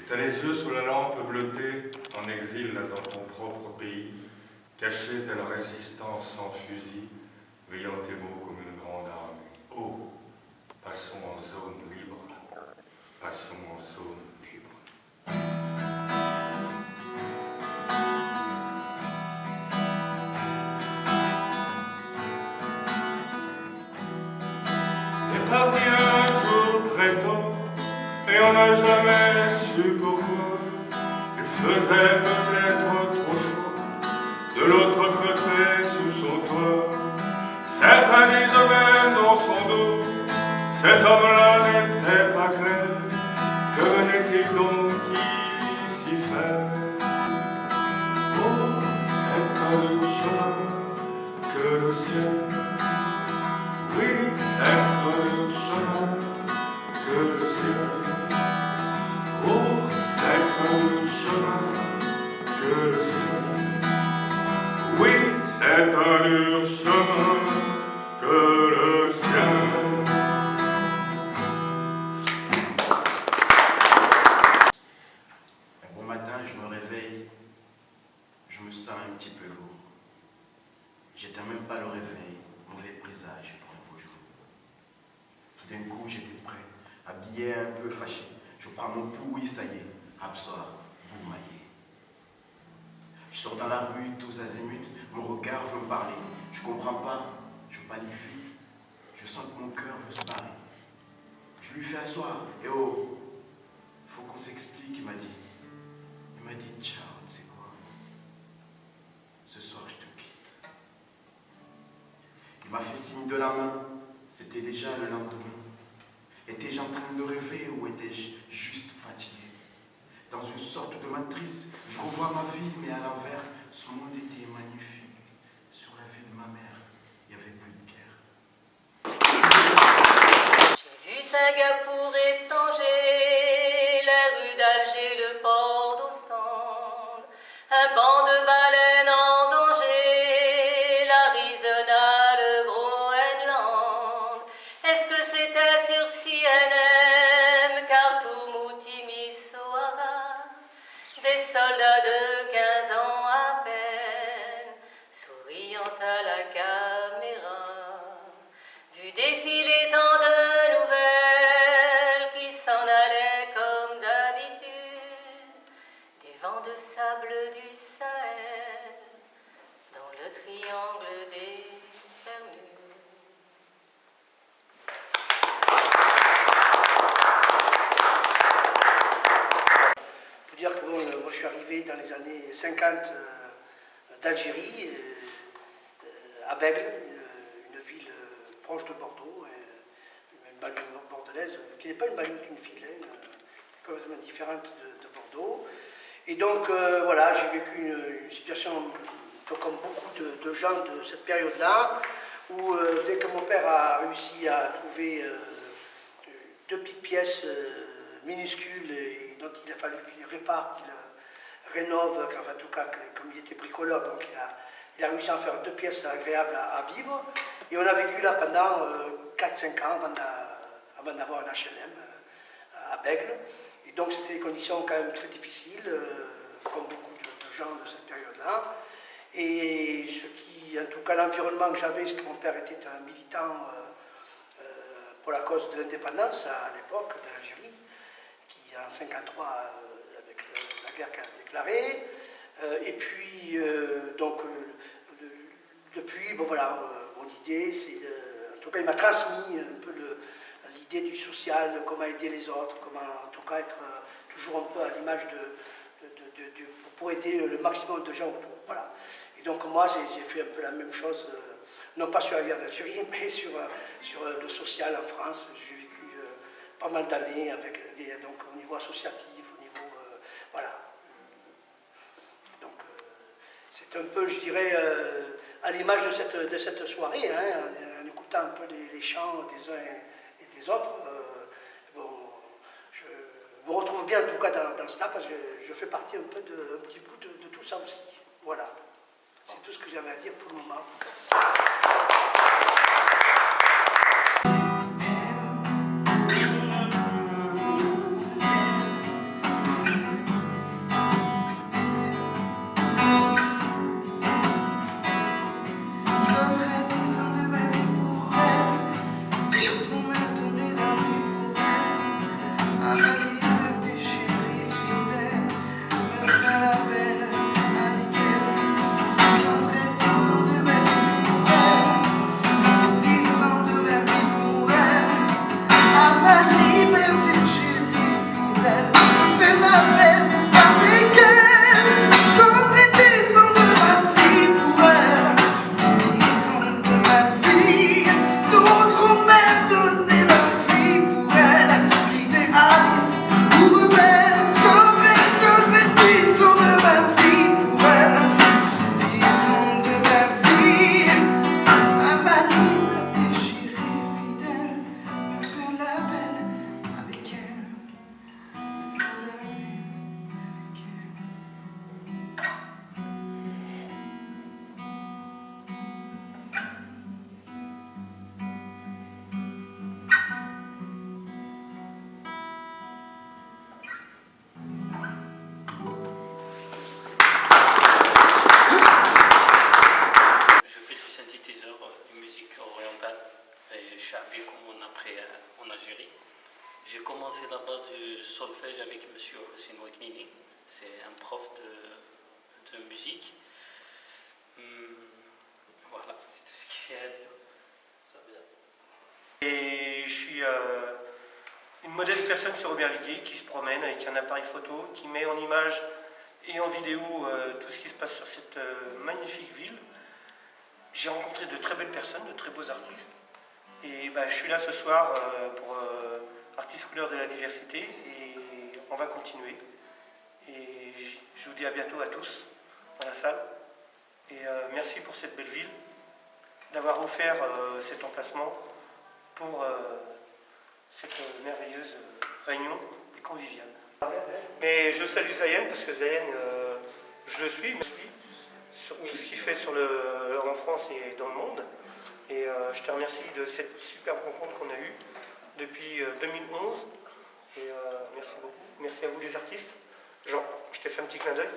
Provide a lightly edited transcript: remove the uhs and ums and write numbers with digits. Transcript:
T'as les yeux sous la lampe bleutée, en exil là dans ton propre pays, caché tel résistance sans fusil, veillant tes mots comme une grande armée. Oh, passons en zone libre, passons en zone libre. Est parti un jour très tôt, et on n'a jamais su pourquoi. Il faisait peut-être trop chaud de l'autre côté sous son toit. Certains disent même dans son dos, cet homme-là n'était pas clair. Que venait-il donc ici faire? Oh, c'est pas le chemin que le ciel. Oui, c'est pas le chemin que le ciel. Oh, c'est pas le chemin que le ciel. Oui, c'est un dur chemin que le ciel. Un bon matin, je me réveille, je me sens un petit peu lourd. J'éteins même pas le réveil, mauvais présage pour un beau jour. Tout d'un coup, j'étais prêt, habillé un peu fâché. Je prends mon pouls, oui, ça y est, absor, bourmaillé. Je sors dans la rue, tous azimuts, mon regard veut me parler. Je comprends pas, je panique vite. Je sens que mon cœur veut se barrer. Je lui fais asseoir, et oh, faut qu'on s'explique, il m'a dit. Il m'a dit, ciao, tu sais quoi? Ce soir, je te quitte. Il m'a fait signe de la main, c'était déjà le lendemain. Étais-je en train de rêver ou étais-je juste fatigué? Dans une sorte de matrice, je revois ma vie, mais à l'envers. Ce monde était magnifique. Sur la vie de ma mère, il n'y avait plus de guerre. J'ai vu Singapour et Tanger, la rue d'Alger, le port d'Ostende, un banc de baleines en danger, l'Arizona, le Groenland. Est-ce que c'était sur CNN, Khartoum ou Timisoara? Des soldats de 15 ans à peine, souriant à la caméra, vu défiler tant de nouvelles qui s'en allaient comme d'habitude, des vents de sable du Sahel, dans le triangle des Bermudes. Pour dire que moi je suis arrivé dans les années 50 d'Algérie, à Bègle, une ville proche de Bordeaux, une banlieue bordelaise, qui n'est pas une banlieue qu'une ville, complètement différente de Bordeaux. Et donc voilà, j'ai vécu une situation un peu comme beaucoup de gens de cette période-là, où dès que mon père a réussi à trouver deux petites pièces minuscules et dont il a fallu qu'il répare, qu'il rénove, enfin, en tout cas, comme il était bricoleur, donc il a réussi à en faire deux pièces agréables à vivre. Et on a vécu là pendant 4-5 ans avant d'avoir un HLM à Bègle. Et donc c'était des conditions quand même très difficiles, comme beaucoup de gens de cette période-là. Et ce qui, en tout cas, l'environnement que j'avais, c'est que mon père était un militant pour la cause de l'indépendance à l'époque de l'Algérie, qui en 1953, avec la guerre qu'elle a déclarée. Et puis, donc, depuis, bon voilà, mon idée, c'est, en tout cas, il m'a transmis un peu l'idée du social, de comment aider les autres, comment, en tout cas, être toujours un peu à l'image pour aider le maximum de gens autour. Voilà. Et donc, moi, j'ai fait un peu la même chose, non pas sur la guerre d'Algérie, mais sur le social en France. J'ai vécu pas mal d'années avec donc au niveau associatif, au niveau voilà. Donc c'est un peu, je dirais, à l'image de cette soirée, hein, en écoutant un peu les chants des uns et des autres. Bon, je me retrouve bien en tout cas dans cela parce que je fais partie un petit bout de tout ça aussi. Voilà. C'est tout ce que j'avais à dire pour le moment. le chabi comme on a pris en Algérie. J'ai commencé la base du solfège avec M. Hossein Oueknini. C'est un prof de musique. Voilà, c'est tout ce qu'il y a à dire. Et je suis une modeste personne sur Aubervilliers qui se promène avec un appareil photo, qui met en image et en vidéo tout ce qui se passe sur cette magnifique ville. J'ai rencontré de très belles personnes, de très beaux artistes. Et je suis là ce soir pour Artistes Couleurs de la Diversité et on va continuer. Et je vous dis à bientôt à tous dans la salle. Et merci pour cette belle ville, d'avoir offert cet emplacement pour cette merveilleuse réunion et conviviale. Mais je salue Zayen parce que Zayen, je le suis sur tout ce qu'il fait en France et dans le monde. Et je te remercie de cette superbe rencontre qu'on a eue depuis 2011. Et merci beaucoup. Merci à vous les artistes. Jean, je t'ai fait un petit clin d'œil.